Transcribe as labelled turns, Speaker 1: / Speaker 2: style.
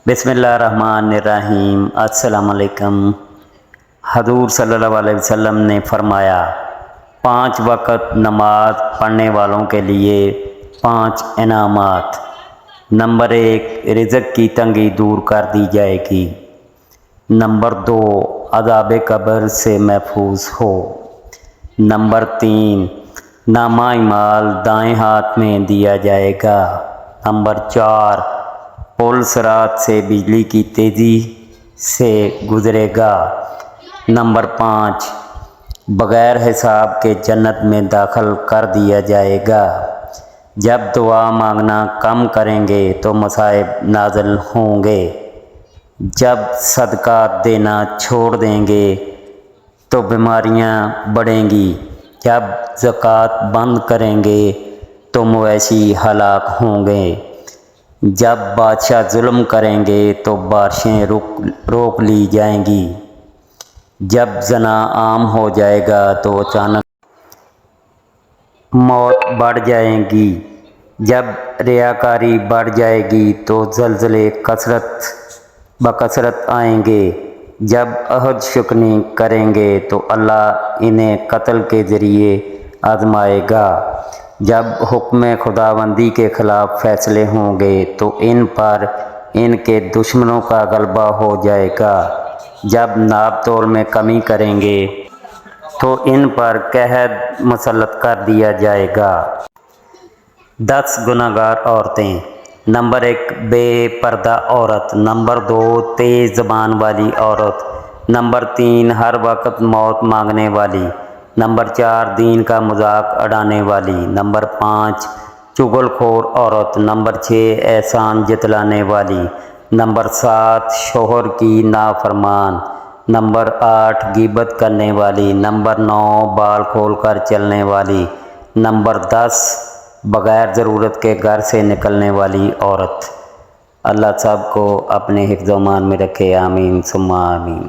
Speaker 1: बिस्मिल्लाहिर्रहमानिर्रहीम। अस्सलाम वालेकुम। हजूर सल्लल्लाहु अलैहि वसल्लम ने फरमाया, 5 वक़्त नमाज पढ़ने वालों के लिए 5 इनामात। नंबर 1, रिज़्क़ की तंगी दूर कर दी जाएगी। नंबर 2, अज़ाब कब्र से महफूज हो। नंबर 3, नामा इमाल दाएं हाथ में दिया जाएगा। नंबर 4, पुल सिरात से बिजली की तेज़ी से गुज़रेगा। नंबर 5, बग़ैर हिसाब के जन्नत में दाखिल कर दिया जाएगा। जब दुआ मांगना कम करेंगे तो मसाइब नाज़िल होंगे। जब सदका देना छोड़ देंगे तो बीमारियां बढ़ेंगी। जब ज़कात बंद करेंगे तो मवेशी हलाक होंगे। जब बादशाह जुल्म करेंगे तो बारिशें रोक ली जाएंगी। जब ज़ना आम हो जाएगा तो अचानक मौत बढ़ जाएगी। जब रियाकारी बढ़ जाएगी तो ज़लज़ले बकसरत आएंगे। जब अहद शुकनी करेंगे तो अल्लाह इन्हें कत्ल के ज़रिए आज़माएगा। जब हुक्म खुदाबंदी के ख़िलाफ़ फ़ैसले होंगे तो इन पर इनके दुश्मनों का गलबा हो जाएगा। जब नाप तोल में कमी करेंगे तो इन पर कहद मुसल्लत कर दिया जाएगा। 10 गुनाहगार औरतें। नंबर 1, बेपर्दा औरत। नंबर 2, तेज़ ज़बान वाली औरत। नंबर 3, हर वक्त मौत मांगने वाली। नंबर 4, दीन का मजाक उड़ाने वाली। नंबर 5, चुगलखोर औरत। नंबर 6, एहसान जतलाने वाली। नंबर 7, शोहर की नाफरमान। नंबर 8, गीबत करने वाली। नंबर 9, बाल खोल कर चलने वाली। नंबर 10, बग़ैर ज़रूरत के घर से निकलने वाली औरत। अल्लाह सब को अपने हिफ्ज़-ओ-मान में रखे। आमीन सुम्मा आमीन।